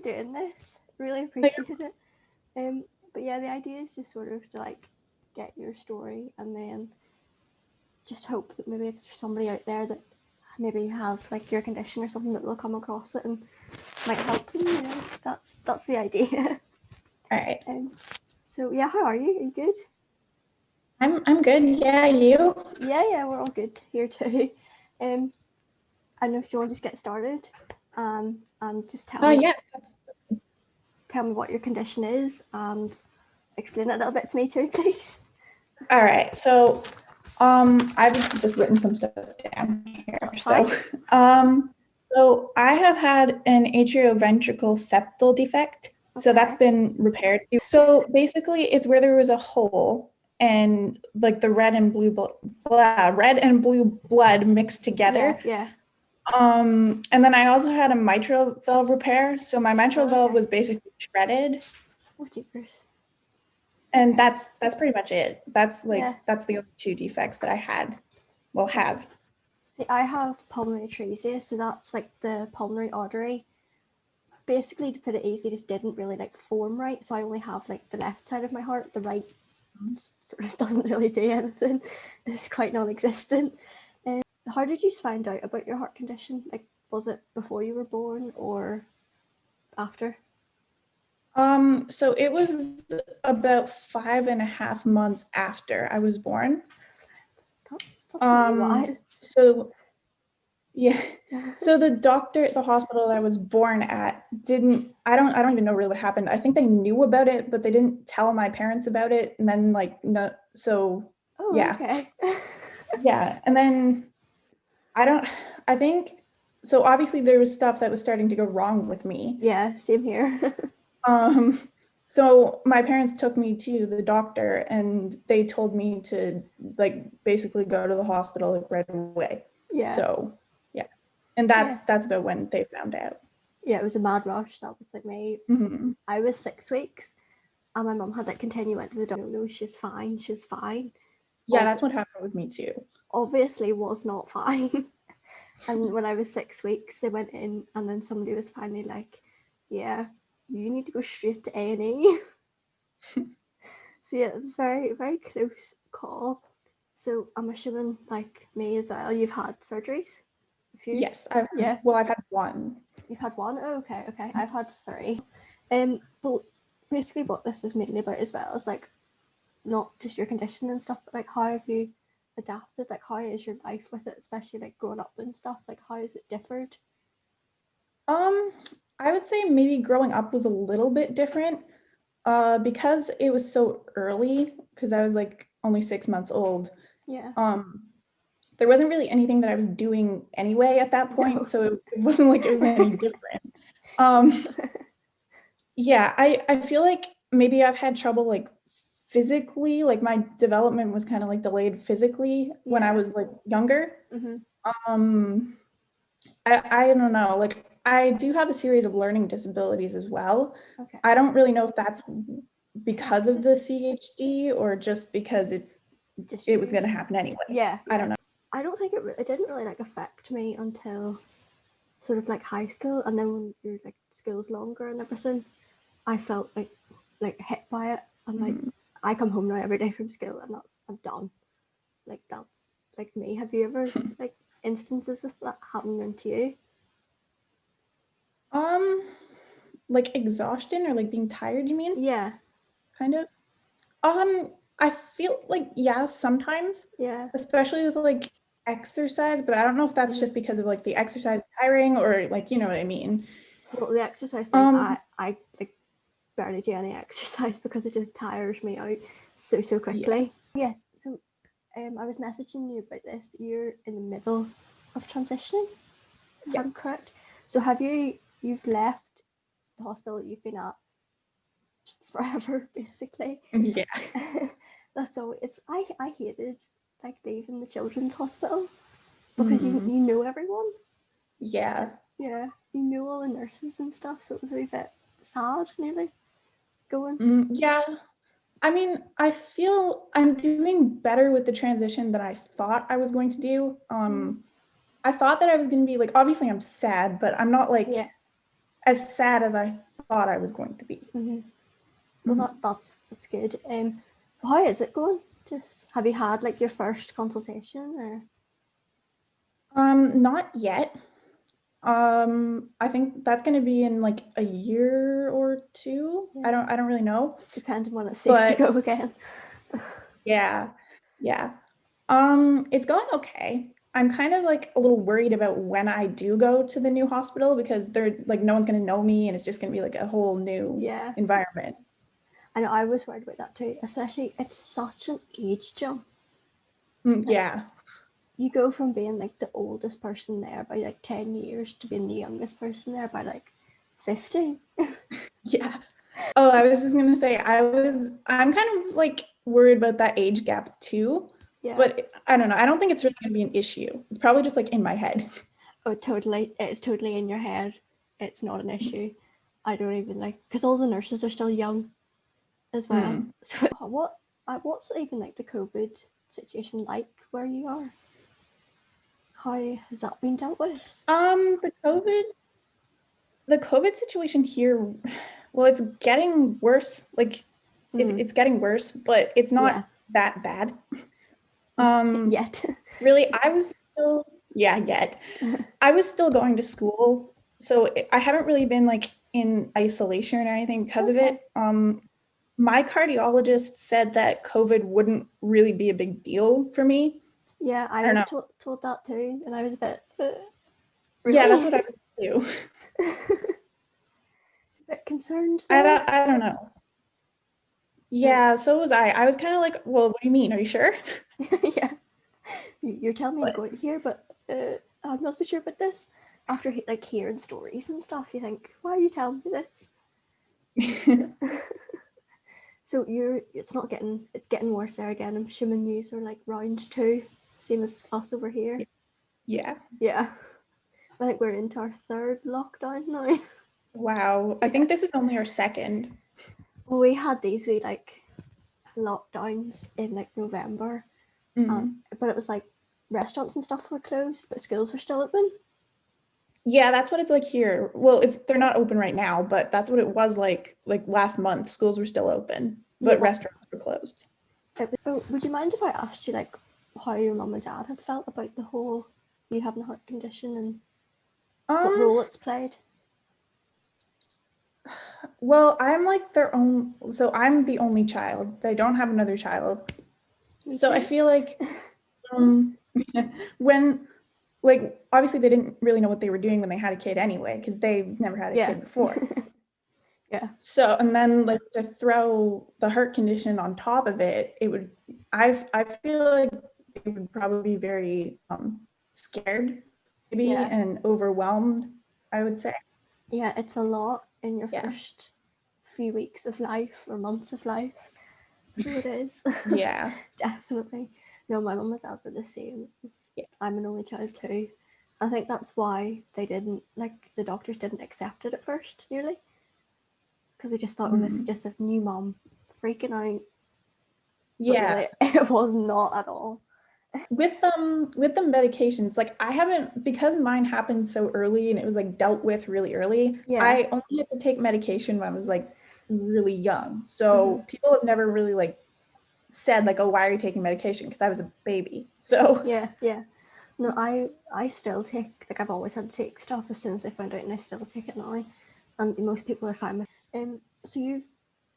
doing this. Really appreciate it. But yeah, the idea is just sort of to like get your story and then just hope that maybe if there's somebody out there that maybe has like your condition or something, that they'll come across it and might help them. You know, that's the idea. All right. So yeah, how are you? Are you good? I'm good. Yeah, you? Yeah, we're all good here too. I don't know if you want to just get started, and just tell me. Yeah. Tell me what your condition is and explain it a little bit to me too, please. All right. So, I've just written some stuff down here. So I have had an atrioventricular septal defect. So that's been repaired. So basically, it's where there was a hole and like the red and blue blood mixed together. Yeah. And then I also had a mitral valve repair. So my mitral valve was basically shredded. Oh, jeepers. And that's pretty much it. That's that's the only two defects that I have. See, I have pulmonary atresia, so that's like the pulmonary artery. Basically, to put it easily, just didn't really like form right. So I only have like the left side of my heart. The right sort of doesn't really do anything. It's quite non-existent. How did you find out about your heart condition? Like, was it before you were born or after? So it was about 5.5 months after I was born. That's really wild. So yeah. So the hospital that I was born at I don't even know really what happened. I think they knew about it, but they didn't tell my parents about it. And then Okay. Yeah. And then I think, so obviously there was stuff that was starting to go wrong with me. Yeah, same here. So my parents took me to the doctor and they told me to like basically go to the hospital like right away. Yeah. So yeah. And that's about when they found out. Yeah, it was a mad rush. That was like me. Mm-hmm. I was 6 weeks and my mum had like continue went to the doctor. No, she's fine. Yeah, that's what happened with me too. Obviously was not fine. And when I was 6 weeks, they went in and then somebody was finally like, yeah, you need to go straight to A&E. So yeah, it was very, very close call. So I'm assuming like me as well, you've had surgeries? A few? Yes. I've had one. You've had one? Oh, okay. I've had 3. But basically what this is mainly about as well is like not just your condition and stuff, but like how have you adapted? Like how is your life with it, especially like growing up and stuff? Like how has it differed? I would say maybe growing up was a little bit different because it was so early, because I was like only 6 months old. Yeah. There wasn't really anything that I was doing anyway at that point, no. So it wasn't like it was any different. Yeah, I feel like maybe I've had trouble like physically, like my development was kind of like delayed physically when I was like younger. Mm-hmm. I don't know, like I do have a series of learning disabilities as well. Okay. I don't really know if that's because of the CHD or just because it was going to happen anyway. Yeah. I don't know. I don't think it didn't really like affect me until sort of like high school, and then when your like school's longer and everything, I felt like hit by it. And like I come home now every day from school and I'm done. Like that's like me. Have you ever like instances of that happening to you? Like exhaustion or like being tired, you mean? Yeah. Kind of. I feel like sometimes. Yeah. Especially with like exercise, but I don't know if that's just because of like the exercise tiring or like, you know what I mean. Well, the exercise thing, I like barely do any exercise because it just tires me out so quickly. Yeah. Yes. So I was messaging you about this. You're in the middle of transitioning, if I'm correct. So you've left the hospital that you've been at forever, basically. Yeah. That's all. I hated like leaving the children's hospital because you know everyone. Yeah. Yeah, you know all the nurses and stuff, so it was a wee bit sad, nearly going. Yeah. I mean, I feel I'm doing better with the transition than I thought I was going to do. I thought that I was going to be like, obviously I'm sad, but I'm not like as sad as I thought I was going to be. Well, that's good. How is it going? Just have you had like your first consultation or? Not yet. I think that's going to be in like a year or two. Yeah. I don't really know. Depending when it's safe to go again. Yeah. It's going okay. I'm kind of like a little worried about when I do go to the new hospital because they're like no one's going to know me and it's just going to be like a whole new environment. I know I was worried about that too, especially it's such an age jump. Yeah. You go from being like the oldest person there by like 10 years to being the youngest person there by like 50. Yeah. Oh, I was just gonna say I'm kind of like worried about that age gap too. Yeah. But I don't know. I don't think it's really gonna be an issue. It's probably just like in my head. Oh, totally. It's totally in your head. It's not an issue. I don't even like because all the nurses are still young as well. So what's even like the COVID situation like where you are? How has that been dealt with? The COVID situation here, well, it's getting worse. Like it's getting worse, but it's not that bad. Yet. Really, I was still going to school, so I haven't really been like in isolation or anything because of it. My cardiologist said that COVID wouldn't really be a big deal for me. Yeah, I was told that too, and I was a bit. Really? Yeah, that's what I was too. A bit concerned. I don't know. Yeah, so was I. I was kind of like, well, what do you mean? Are you sure? Yeah. You're telling me to go here, but I'm not so sure about this. After like hearing stories and stuff, you think, why are you telling me this? So it's getting worse there again. I'm assuming you are like round 2, same as us over here. Yeah. Yeah. I think we're into our 3rd lockdown now. Wow. I think this is only our 2nd. Well, we had these like lockdowns in like November, but it was like restaurants and stuff were closed, but schools were still open. Yeah, that's what it's like here. Well, they're not open right now, but that's what it was like last month. Schools were still open, but restaurants were closed. Would you mind if I asked you like how your mum and dad have felt about the whole you having a heart condition and what role it's played? Well, I'm like so I'm the only child. They don't have another child. So I feel like when like obviously they didn't really know what they were doing when they had a kid anyway, because they've never had a kid before. Yeah. So and then like to throw the heart condition on top of it, I feel like they would probably be very scared maybe and overwhelmed, I would say. Yeah, it's a lot in your first few weeks of life or months of life. So it is. Yeah. Definitely. No, my mum and dad were the same. I'm an only child too. I think that's why they didn't, like, the doctors didn't accept it at first, nearly. Because they just thought, oh, this is just this new mom freaking out. Yeah. But really, it was not at all. With the medications, like I haven't, because mine happened so early and it was like dealt with really early. I only had to take medication when I was like really young. So people have never really like said like, oh, why are you taking medication? Because I was a baby. So yeah. No, I still take, like, I've always had to take stuff as soon as I found out, and I still take it now. And most people are fine with it. So you've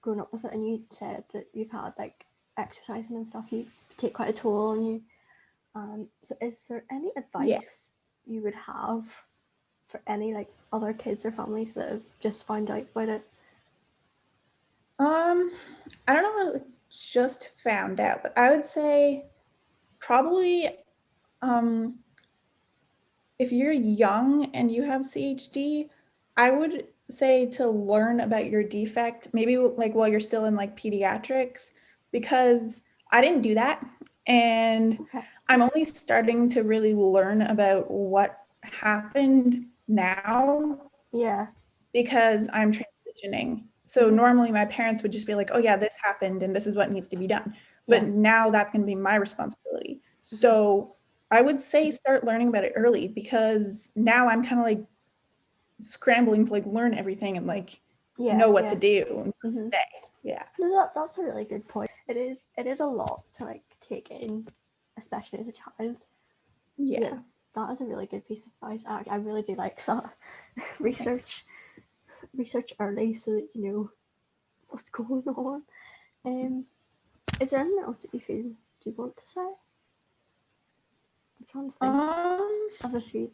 grown up with it, and you said that you've had like exercising and stuff. You take quite a toll on you. So is there any advice you would have for any like other kids or families that have just found out about it? I don't know what just found out, but I would say probably if you're young and you have CHD, I would say to learn about your defect, maybe like while you're still in like pediatrics, because I didn't do that. And I'm only starting to really learn about what happened now. Yeah. Because I'm transitioning. So normally my parents would just be like, oh yeah, this happened and this is what needs to be done. But now that's going to be my responsibility. So I would say start learning about it early, because now I'm kind of like scrambling to like learn everything and like know what to do and say. Yeah. No, that's a really good point. It is a lot to like take in, especially as a child. Yeah. That is a really good piece of advice. I really do like that. research early so that you know what's going on. Is there anything else that you want to say? I'm trying to think. Of a few.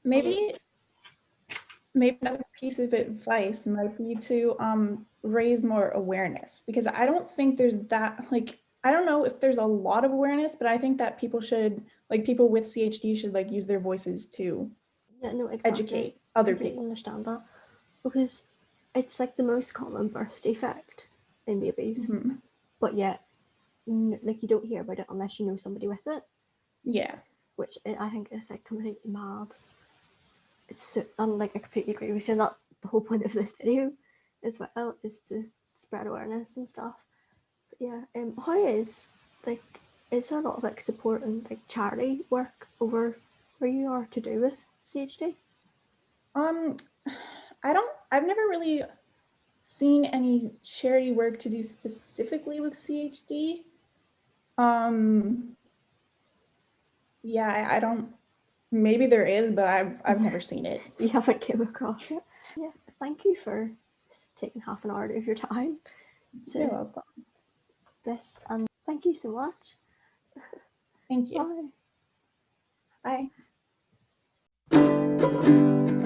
Maybe another piece of advice might be to raise more awareness, because I don't think there's that, like, I don't know if there's a lot of awareness, but I think that people with CHD should like use their voices to educate other people. I understand that, because it's like the most common birth defect in babies, but yet like you don't hear about it unless you know somebody with it. Yeah. Which I think is like completely mad. And like I completely agree with you. That's the whole point of this video as well, is to spread awareness and stuff. But yeah, how is there a lot of like support and like charity work over where you are to do with CHD? I've never really seen any charity work to do specifically with CHD. Yeah, I don't. Maybe there is, but I've never seen it. You haven't came across it. Yeah, thank you for taking half an hour of your time. You're welcome. This, and thank you so much. Thank you. Bye. Bye.